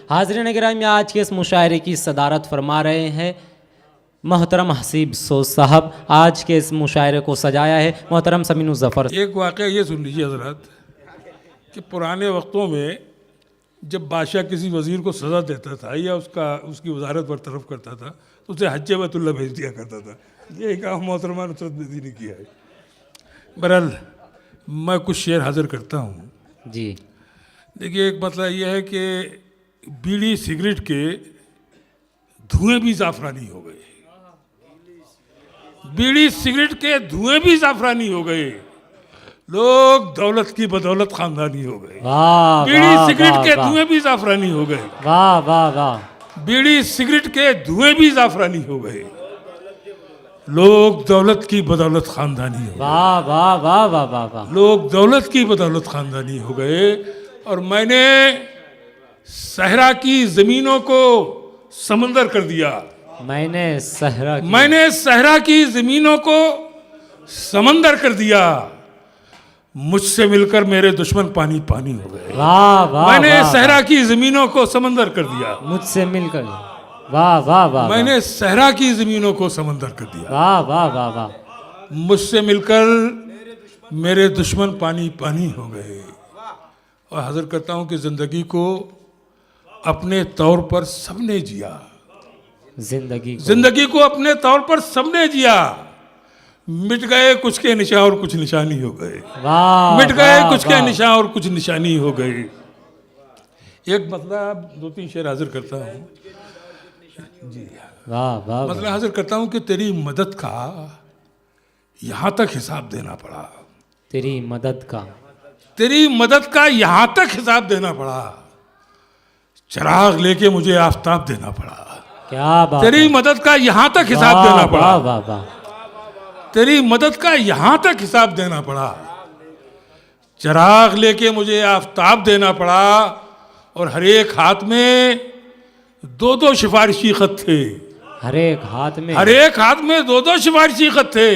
हाज़रीन गिरामी, आज के इस मुशायरे की सदारत फरमा रहे हैं मोहतरम हसीब सोज साहब। आज के इस मुशायरे को सजाया है मोहतरम समीन ज़फ़र। एक वाक़या ये सुन लीजिए हज़रात कि पुराने वक्तों में जब बादशाह किसी वज़ीर को सज़ा देता था या उसकी वजारत बरतरफ करता था तो उसे हज बैतुल्लाह भेज दिया करता था। ये काम मोहतरमा नुसरत बेदी ने किया है। बहरहाल मैं कुछ शेर हाजिर करता हूँ जी। देखिए, एक मतलब यह है कि बीड़ी सिगरेट के धुएं भी ज़ाफ़रानी हो गए। बीड़ी सिगरेट के धुएं भी ज़ाफ़रानी हो गए। लोग दौलत की बदौलत खानदानी हो गए। बीड़ी सिगरेट के धुएं भी ज़ाफ़रानी हो गए। वाह वाह वाह। बीड़ी सिगरेट के धुएं भी ज़ाफ़रानी हो गए। लोग दौलत की बदौलत खानदानी हो गए। वाह वाह वाह वाह वाह वाह। लोग दौलत की बदौलत खानदानी हो गए। और मैंने सहरा की ज़मीनों को समंदर कर दिया। मैंने सहरा की ज़मीनों को समंदर कर दिया। मुझसे मिलकर मेरे दुश्मन पानी पानी हो गए। वाह वाह। मैंने सहरा की ज़मीनों को समंदर कर दिया। मुझसे मिलकर। वाह वाह वाह। मैंने सहरा की ज़मीनों को समंदर कर दिया। वाह वाह वाह वाह। मुझसे मिलकर मेरे दुश्मन पानी पानी हो गए। और हाज़िर करता हूँ कि ज़िंदगी को अपने तौर पर सबने जिया। जिंदगी को अपने तौर पर सबने जिया। मिट गए कुछ के निशान और कुछ निशानी हो गए। मिट गए कुछ के निशान और कुछ निशानी हो गए। एक मतलब दो तीन शेर हाजिर करता हूँ जी। वाह वाह। मतलब हाजिर करता हूँ कि तेरी मदद का यहाँ तक हिसाब देना पड़ा। तेरी मदद का यहाँ तक हिसाब देना पड़ा। चिराग लेके मुझे आफताब देना पड़ा। क्या बात। तेरी मदद का यहाँ तक हिसाब देना पड़ा। वाह वाह। तेरी मदद का यहाँ तक हिसाब देना पड़ा। चिराग लेके मुझे आफताब देना पड़ा। और हर एक हाथ में दो दो सिफारिशी खत थे। हर एक हाथ में दो दो सिफारिशी खत थे।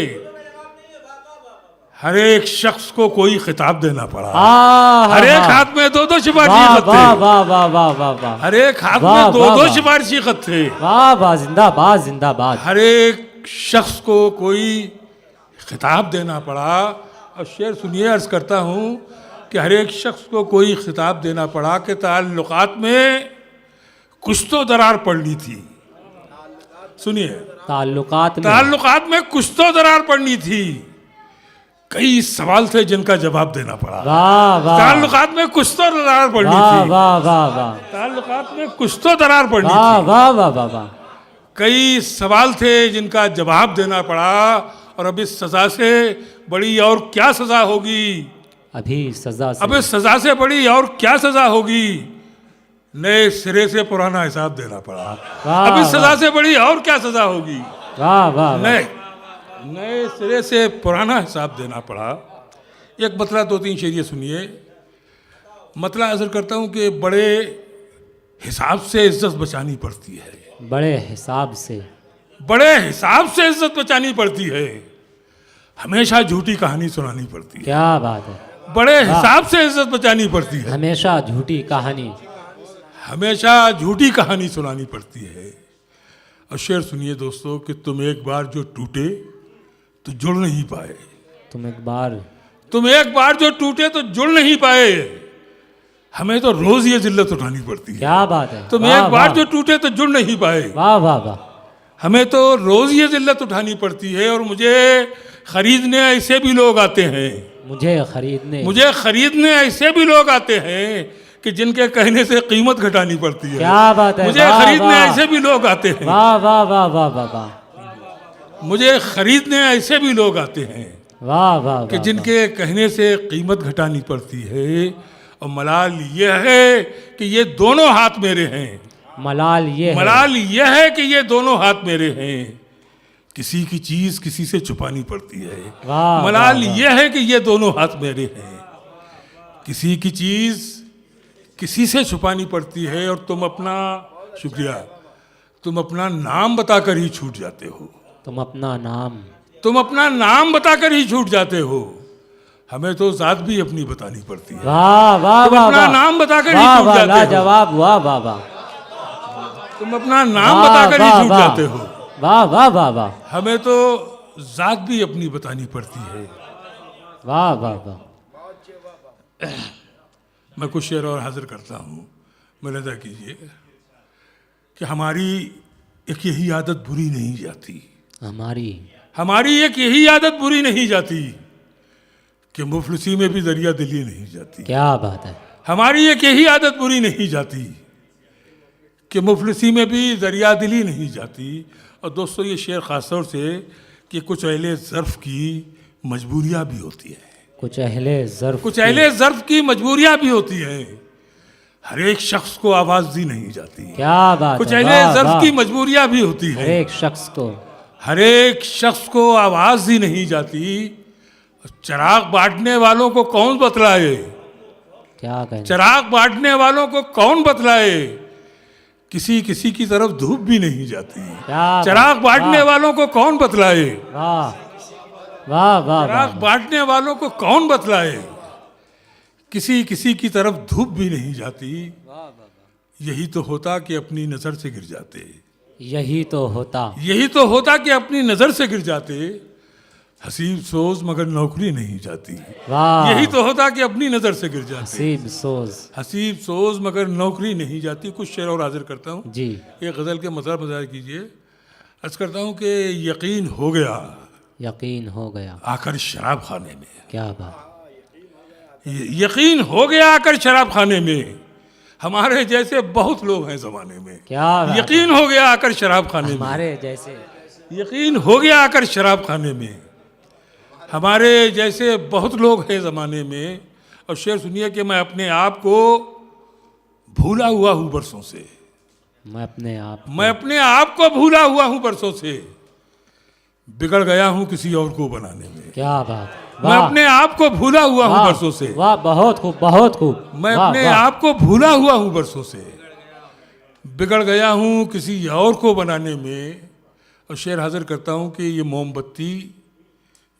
हर एक शख्स को कोई खिताब देना पड़ा। हर एक हाथ में दो दो सिफारिशी खत थे। वाह वाह वाह वाह। हर एक हाथ में दो दो सिफारिशी खत थे। वाह वाह। जिंदाबाद जिंदाबाद। हर एक शख्स को कोई खिताब देना पड़ा। और शेर सुनिए, अर्ज करता हूँ कि हर एक शख्स को कोई खिताब देना पड़ा कि ताल्लुकात में कुछ तो दरार पड़नी थी। सुनिए, ताल्लुकात में कुछ तो दरार पड़नी थी। कई सवाल थे जिनका जवाब देना पड़ा। ताल्लुकात में कुछ तो दरार पड़नी थी। ताल्लुकात में कुछ तो दरार पड़नी थी। वाह वाह वाह। कई सवाल थे जिनका जवाब देना पड़ा। और अब इस सजा से बड़ी और क्या सजा होगी। अब इस सजा से बड़ी और क्या सजा होगी। नए सिरे से पुराना हिसाब देना पड़ा। अब इस सजा से बड़ी और क्या सजा होगी। नए सिरे से पुराना हिसाब देना पड़ा। एक मतला दो तीन शेरिए सुनिए। मतला हाजिर करता हूँ कि बड़े हिसाब से इज्जत बचानी पड़ती है। बड़े हिसाब से इज्जत बचानी पड़ती है। हमेशा झूठी कहानी सुनानी पड़ती है। क्या बात है। बड़े हिसाब से इज्जत बचानी पड़ती है। हमेशा झूठी कहानी सुनानी पड़ती है। और शेर सुनिए दोस्तों कि तुम एक बार जो टूटे तो जुड़ नहीं पाए। तुम एक बार जो टूटे तो जुड़ नहीं पाए। हमें तो रोज ये जिल्लत उठानी पड़ती है। क्या बात है। तुम एक बार जो टूटे तो जुड़ नहीं पाए। वाह वाह वाह। हमें तो रोज ये जिल्लत उठानी पड़ती है। और मुझे खरीदने ऐसे भी लोग आते हैं। मुझे खरीदने ऐसे भी लोग आते हैं कि जिनके कहने से कीमत घटानी पड़ती है। क्या बात है। मुझे खरीदने ऐसे भी लोग आते हैं। वाह वाह वाह वाह वाह। मुझे खरीदने ऐसे भी लोग आते हैं। वाह वाह। कि जिनके कहने से कीमत घटानी पड़ती है। और मलाल यह है कि ये दोनों हाथ मेरे हैं। मलाल यह है कि ये दोनों हाथ मेरे हैं। किसी की चीज किसी से छुपानी पड़ती है। मलाल यह है कि ये दोनों हाथ मेरे हैं। किसी की चीज किसी से छुपानी पड़ती है। और तुम अपना नाम बताकर ही छूट जाते हो। तुम अपना नाम बताकर ही छूट जाते हो। हमें तो जात भी अपनी बतानी पड़ती है। वाह वाह वाह। अपना नाम बताकर ही छूट जाते हो। जवाब। वाह वाह वाह। तुम अपना नाम वाह, बताकर ही वाह, छूट वाह। जाते हो। वाह वाह वाह वाह हमें तो जात भी अपनी बतानी पड़ती है। वाह वाह वाह। मैं कुछ शेर और हाजिर करता हूँ, मुलाहिजा कीजिए कि हमारी एक यही आदत बुरी नहीं जाती, हमारी एक यही आदत बुरी नहीं जाती कि मुफलिसी में भी दरिया दिली नहीं जाती। क्या बात है। हमारी एक यही आदत बुरी नहीं जाती कि मुफलिसी में भी दरिया दिली नहीं जाती। और दोस्तों ये शेर ख़ास तौर से कि कुछ अहले ज़र्फ़ की मजबूरियाँ भी होती हैं, कुछ अहले ज़र्फ़ की मजबूरियाँ भी होती हैं। हर एक शख्स को आवाज़ दी नहीं जाती। क्या बात कुछ है। अहले वाह, ज़र्फ़ वाह। की मजबूरियाँ भी होती हैं। हर एक शख्स को आवाज़ दी नहीं जाती। चिराग बांटने वालों को कौन बतलाए, क्या कहें। चिराग बांटने वालों को कौन बतलाए, किसी किसी की तरफ धूप भी नहीं जाती। क्या चिराग बात। बांटने वाह। वालों को कौन बतलाए, वाह वाह वाह चिराग वाह। बांटने वालों को कौन बतलाए, किसी किसी की तरफ धूप भी नहीं जाती। यही तो होता कि अपनी नजर से गिर जाते, यही तो होता। यही तो होता कि अपनी नजर से गिर जाते। हसीब सोच मगर नौकरी नहीं जाती। वाह। यही तो होता कि अपनी नजर से गिर जाते। हसीब सोज। हसीब सोच मगर नौकरी नहीं जाती। कुछ शेर और हाजिर करता हूँ जी। एक गज़ल के मज़ार कीजिए। अर्ज करता हूँ कि यकीन हो गया आकर शराब खाने में। क्या बात। यकीन हो गया आकर शराब खाने में, हमारे जैसे बहुत लोग हैं ज़माने में। क्या बात। यकीन हो गया आकर शराब खाने में, हमारे जैसे। यकीन हो गया आकर शराब खाने में, हमारे जैसे बहुत लोग हैं ज़माने में। और शेर सुनिए कि मैं अपने आप को भूला हुआ हूँ बरसों से, मैं अपने आप को भूला हुआ हूँ बरसों से, बिगड़ गया हूँ किसी और को बनाने में। क्या बात। मैं अपने आप को भूला हुआ हूँ बरसों से। वाह, बहुत खूब बहुत खूब। मैं वाह, अपने वाह। आप को भूला हुआ हूँ बरसों से, बिगड़ गया हूँ किसी और को बनाने में। और शेर हाजिर करता हूँ कि ये मोमबत्ती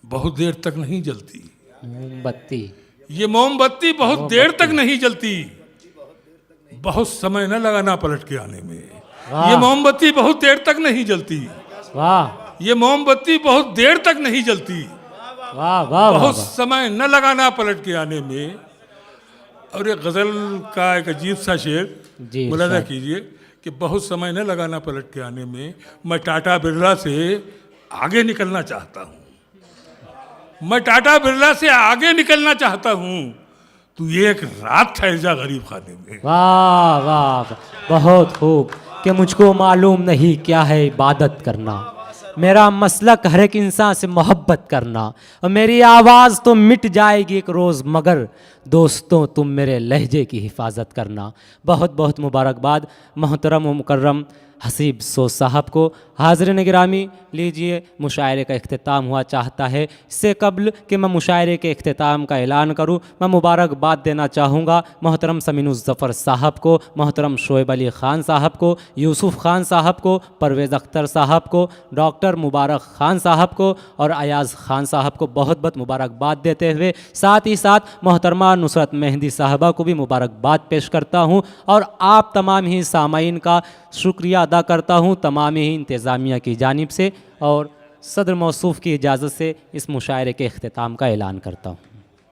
बहुत देर तक नहीं जलती। ये मोमबत्ती बहुत देर तक नहीं जलती, बहुत समय न लगाना पलट के आने में। ये मोमबत्ती बहुत देर तक नहीं जलती। वाह। ये मोमबत्ती बहुत देर तक नहीं जलती, वाह वाह। बहुत समय न लगाना पलट के आने में। और एक गज़ल का एक अजीब सा शेर मुलाहिजा कीजिए कि बहुत समय न लगाना पलट के आने में। मैं टाटा बिरला से आगे निकलना चाहता हूँ, मैं टाटा बिरला से आगे निकलना चाहता हूँ, तू एक रात ठहर जा गरीब खाने में। वाह वाह, बहुत खूब। कि मुझको मालूम नहीं क्या है इबादत करना, मेरा मसलक हर एक इंसान से मोहब्बत करना, और मेरी आवाज़ तो मिट जाएगी एक रोज़, मगर दोस्तों तुम मेरे लहजे की हिफाजत करना। बहुत बहुत मुबारकबाद मोहतरम व मुकर्रम हसीब सोज साहब को। हाज़रीन गिरामी, लीजिए मुशायरे का इख्तिताम हुआ चाहता है। इससे कबल कि मैं मुशायरे के इख्तिताम का ऐलान करूं, मैं मुबारकबाद देना चाहूँगा मोहतरम समीनुज़्ज़फ़र साहब को, मोहतरम शोएब अली ख़ान साहब को, यूसुफ़ ख़ान साहब को, परवेज़ अख्तर साहब को, डॉक्टर मुबारक ख़ान साहब को और अयाज़ ख़ान साहब को बहुत बहुत मुबारकबाद देते हुए साथ ही साथ मोहतरमा नुसरत मेहंदी साहबा को भी मुबारकबाद पेश करता हूँ। और आप तमाम ही सामाईन का शुक्रिया अदा करता हूँ, तमाम ही इंतज़ामिया की जानिब से। और सदर मौसूफ़ की इजाज़त से इस मुशायरे के इख्तिताम का ऐलान करता हूँ।